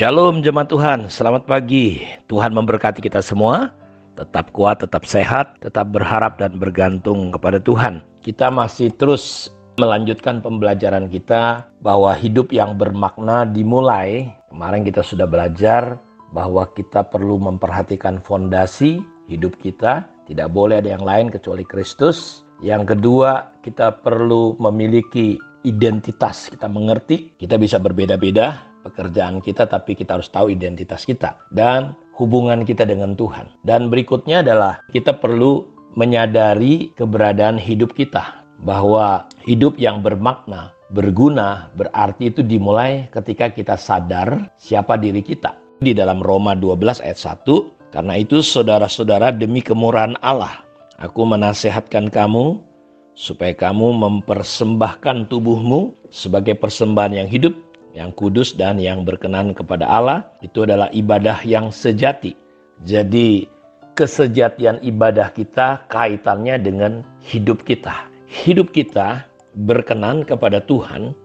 Shalom jemaat Tuhan, selamat pagi. Tuhan memberkati kita semua. Tetap kuat, tetap sehat, tetap berharap dan bergantung kepada Tuhan. Kita masih terus melanjutkan pembelajaran kita bahwa hidup yang bermakna dimulai. Kemarin kita sudah belajar bahwa kita perlu memperhatikan fondasi hidup kita. Tidak boleh ada yang lain kecuali Kristus. Yang kedua, kita perlu memiliki identitas. Kita mengerti, kita bisa berbeda-beda pekerjaan kita, tapi kita harus tahu identitas kita dan hubungan kita dengan Tuhan. Dan berikutnya adalah kita perlu menyadari keberadaan hidup kita, bahwa hidup yang bermakna, berguna, berarti itu dimulai ketika kita sadar siapa diri kita. Di dalam Roma 12 ayat 1, karena itu saudara-saudara, demi kemurahan Allah, aku menasihatkan kamu supaya kamu mempersembahkan tubuhmu sebagai persembahan yang hidup, yang kudus dan yang berkenan kepada Allah. Itu adalah ibadah yang sejati. Jadi kesejatian ibadah kita kaitannya dengan hidup kita. Hidup kita berkenan kepada Tuhan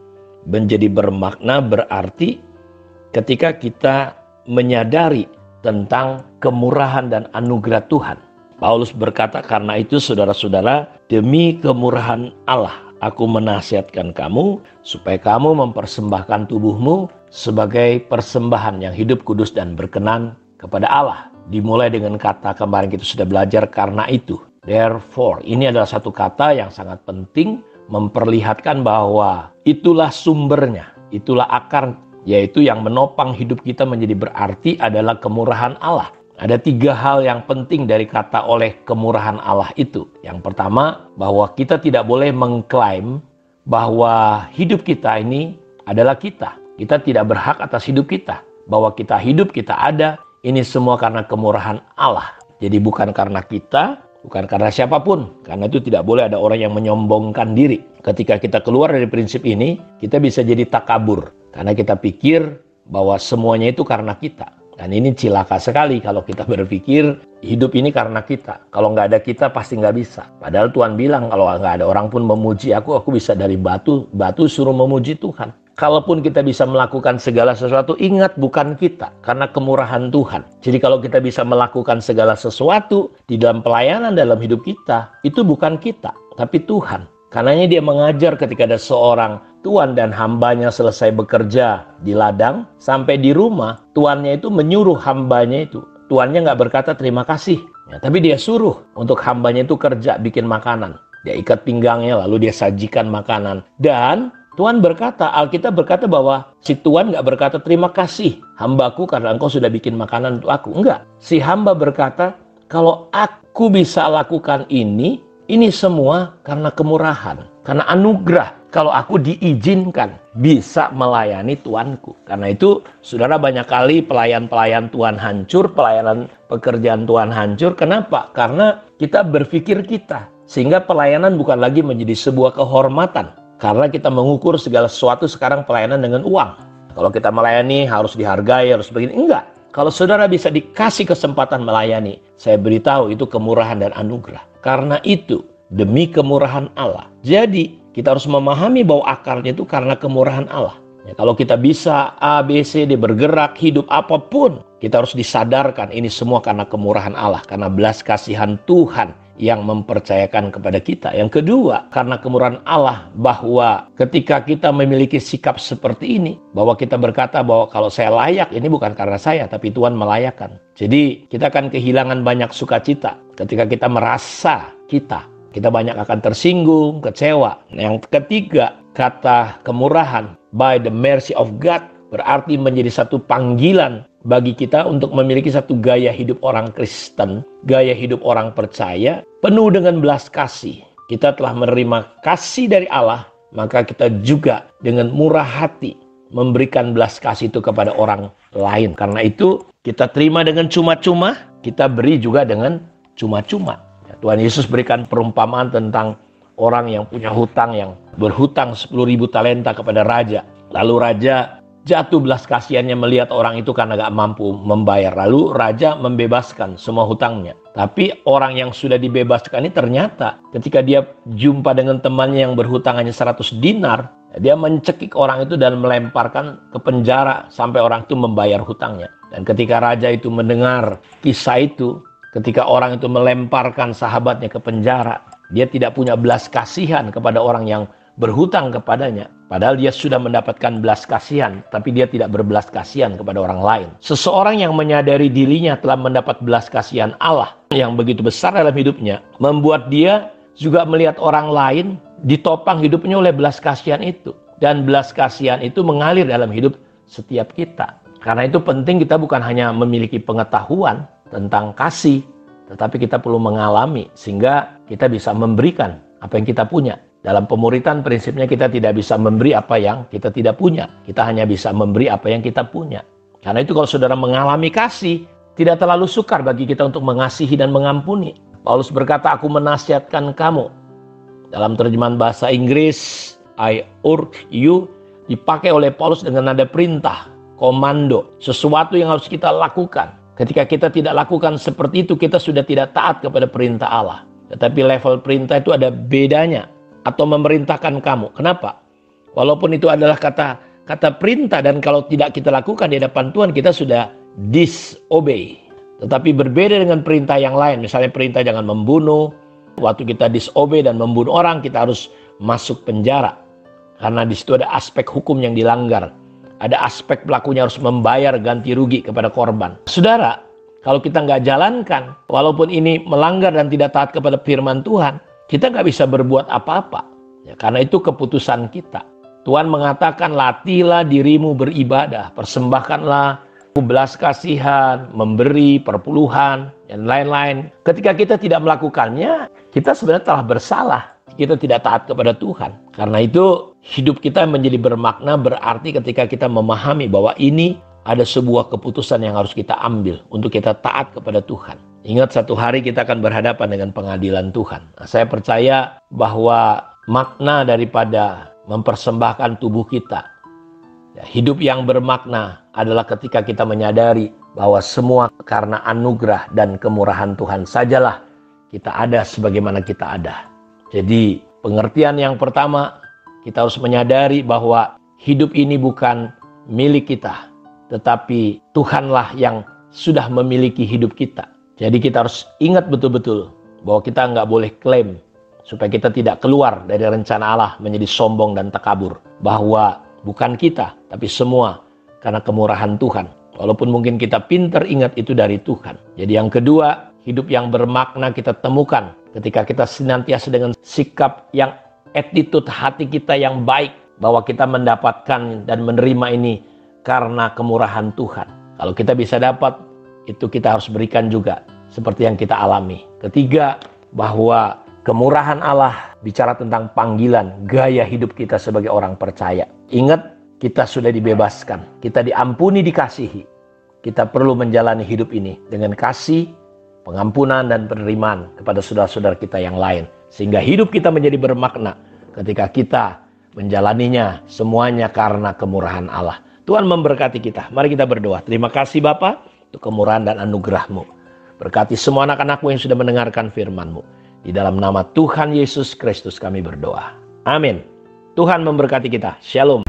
menjadi bermakna berarti ketika kita menyadari tentang kemurahan dan anugerah Tuhan. Paulus berkata, karena itu saudara-saudara, demi kemurahan Allah, aku menasihatkan kamu supaya kamu mempersembahkan tubuhmu sebagai persembahan yang hidup, kudus, dan berkenan kepada Allah. Dimulai dengan kata kemarin kita sudah belajar, karena itu. Therefore, ini adalah satu kata yang sangat penting memperlihatkan bahwa itulah sumbernya, itulah akar, yaitu yang menopang hidup kita menjadi berarti adalah kemurahan Allah. Ada 3 hal yang penting dari kata oleh kemurahan Allah itu. Yang pertama, bahwa kita tidak boleh mengklaim bahwa hidup kita ini adalah kita. Kita tidak berhak atas hidup kita. Bahwa kita hidup, kita ada, ini semua karena kemurahan Allah. Jadi bukan karena kita, bukan karena siapapun. Karena itu tidak boleh ada orang yang menyombongkan diri. Ketika kita keluar dari prinsip ini, kita bisa jadi takabur. Karena kita pikir bahwa semuanya itu karena kita. Dan ini cilaka sekali kalau kita berpikir hidup ini karena kita. Kalau nggak ada kita pasti nggak bisa. Padahal Tuhan bilang kalau nggak ada orang pun memuji aku bisa dari batu suruh memuji Tuhan. Kalaupun kita bisa melakukan segala sesuatu, ingat bukan kita, karena kemurahan Tuhan. Jadi kalau kita bisa melakukan segala sesuatu di dalam pelayanan dalam hidup kita, itu bukan kita, tapi Tuhan. Karenanya dia mengajar ketika ada seorang tuan dan hambanya selesai bekerja di ladang, sampai di rumah, tuannya itu menyuruh hambanya itu. Tuannya nggak berkata terima kasih, ya, tapi dia suruh untuk hambanya itu kerja, bikin makanan. Dia ikat pinggangnya, lalu dia sajikan makanan. Dan Tuhan berkata, Alkitab berkata bahwa si tuan nggak berkata terima kasih hambaku karena engkau sudah bikin makanan untuk aku. Enggak, si hamba berkata, kalau aku bisa lakukan ini semua karena kemurahan, karena anugerah. Kalau aku diizinkan bisa melayani Tuanku. Karena itu, saudara, banyak kali pelayan-pelayan Tuhan hancur, pelayanan pekerjaan Tuhan hancur. Kenapa? Karena kita berpikir kita. Sehingga pelayanan bukan lagi menjadi sebuah kehormatan. Karena kita mengukur segala sesuatu sekarang pelayanan dengan uang. Kalau kita melayani harus dihargai, harus begini. Enggak. Kalau saudara bisa dikasih kesempatan melayani, saya beritahu itu kemurahan dan anugerah. Karena itu, demi kemurahan Allah. Jadi, kita harus memahami bahwa akarnya itu karena kemurahan Allah. Ya, kalau kita bisa A, B, C, D bergerak, hidup apapun, kita harus disadarkan ini semua karena kemurahan Allah. Karena belas kasihan Tuhan yang mempercayakan kepada kita. Yang kedua, karena kemurahan Allah, bahwa ketika kita memiliki sikap seperti ini, bahwa kita berkata bahwa kalau saya layak, ini bukan karena saya, tapi Tuhan melayakkan. Jadi kita akan kehilangan banyak sukacita ketika kita merasa kita banyak akan tersinggung, kecewa. Yang ketiga, kata kemurahan, by the mercy of God, berarti menjadi satu panggilan bagi kita untuk memiliki satu gaya hidup orang Kristen, gaya hidup orang percaya, penuh dengan belas kasih. Kita telah menerima kasih dari Allah, maka kita juga dengan murah hati memberikan belas kasih itu kepada orang lain. Karena itu kita terima dengan cuma-cuma, kita beri juga dengan cuma-cuma. Ya, Tuhan Yesus berikan perumpamaan tentang orang yang punya hutang, yang berhutang 10.000 talenta kepada raja. Lalu raja jatuh belas kasihannya melihat orang itu karena gak mampu membayar. Lalu raja membebaskan semua hutangnya. Tapi orang yang sudah dibebaskan ini ternyata ketika dia jumpa dengan temannya yang berhutang hanya 100 dinar, dia mencekik orang itu dan melemparkan ke penjara sampai orang itu membayar hutangnya. Dan ketika raja itu mendengar kisah itu, ketika orang itu melemparkan sahabatnya ke penjara, dia tidak punya belas kasihan kepada orang yang berhutang kepadanya. Padahal dia sudah mendapatkan belas kasihan, tapi dia tidak berbelas kasihan kepada orang lain. Seseorang yang menyadari dirinya telah mendapat belas kasihan Allah yang begitu besar dalam hidupnya, membuat dia juga melihat orang lain ditopang hidupnya oleh belas kasihan itu. Dan belas kasihan itu mengalir dalam hidup setiap kita. Karena itu penting kita bukan hanya memiliki pengetahuan tentang kasih, tetapi kita perlu mengalami sehingga kita bisa memberikan apa yang kita punya. Dalam pemuritan prinsipnya kita tidak bisa memberi apa yang kita tidak punya. Kita hanya bisa memberi apa yang kita punya. Karena itu kalau saudara mengalami kasih, tidak terlalu sukar bagi kita untuk mengasihi dan mengampuni. Paulus berkata, aku menasihatkan kamu. Dalam terjemahan bahasa Inggris, I urge you, dipakai oleh Paulus dengan nada perintah, komando. Sesuatu yang harus kita lakukan. Ketika kita tidak lakukan seperti itu, kita sudah tidak taat kepada perintah Allah. Tetapi level perintah itu ada bedanya. Atau memerintahkan kamu. Kenapa? Walaupun itu adalah kata perintah dan kalau tidak kita lakukan di hadapan Tuhan, kita sudah disobey. Tetapi berbeda dengan perintah yang lain. Misalnya perintah jangan membunuh. Waktu kita disobey dan membunuh orang, kita harus masuk penjara. Karena di situ ada aspek hukum yang dilanggar. Ada aspek pelakunya harus membayar ganti rugi kepada korban. Saudara, kalau kita nggak jalankan, walaupun ini melanggar dan tidak taat kepada firman Tuhan, kita nggak bisa berbuat apa-apa. Ya, karena itu keputusan kita. Tuhan mengatakan, latihlah dirimu beribadah, persembahkanlah belas kasihan, memberi, perpuluhan, dan lain-lain. Ketika kita tidak melakukannya, kita sebenarnya telah bersalah. Kita tidak taat kepada Tuhan. Karena itu hidup kita menjadi bermakna berarti ketika kita memahami bahwa ini ada sebuah keputusan yang harus kita ambil untuk kita taat kepada Tuhan. Ingat satu hari kita akan berhadapan dengan pengadilan Tuhan. Nah, saya percaya bahwa makna daripada mempersembahkan tubuh kita, ya, hidup yang bermakna adalah ketika kita menyadari bahwa semua karena anugerah dan kemurahan Tuhan sajalah kita ada sebagaimana kita ada. Jadi pengertian yang pertama, kita harus menyadari bahwa hidup ini bukan milik kita, tetapi Tuhanlah yang sudah memiliki hidup kita. Jadi kita harus ingat betul-betul bahwa kita nggak boleh klaim supaya kita tidak keluar dari rencana Allah menjadi sombong dan takabur. Bahwa bukan kita, tapi semua karena kemurahan Tuhan. Walaupun mungkin kita pintar ingat itu dari Tuhan. Jadi yang kedua, hidup yang bermakna kita temukan ketika kita senantiasa dengan sikap yang attitude hati kita yang baik. Bahwa kita mendapatkan dan menerima ini karena kemurahan Tuhan. Kalau kita bisa dapat, itu kita harus berikan juga seperti yang kita alami. Ketiga, bahwa kemurahan Allah bicara tentang panggilan gaya hidup kita sebagai orang percaya. Ingat, kita sudah dibebaskan, kita diampuni, dikasihi. Kita perlu menjalani hidup ini dengan kasih, pengampunan dan penerimaan kepada saudara-saudara kita yang lain. Sehingga hidup kita menjadi bermakna ketika kita menjalaninya semuanya karena kemurahan Allah. Tuhan memberkati kita. Mari kita berdoa. Terima kasih Bapa untuk kemurahan dan anugerah-Mu. Berkati semua anak-anak-Mu yang sudah mendengarkan firman-Mu. Di dalam nama Tuhan Yesus Kristus kami berdoa. Amin. Tuhan memberkati kita. Shalom.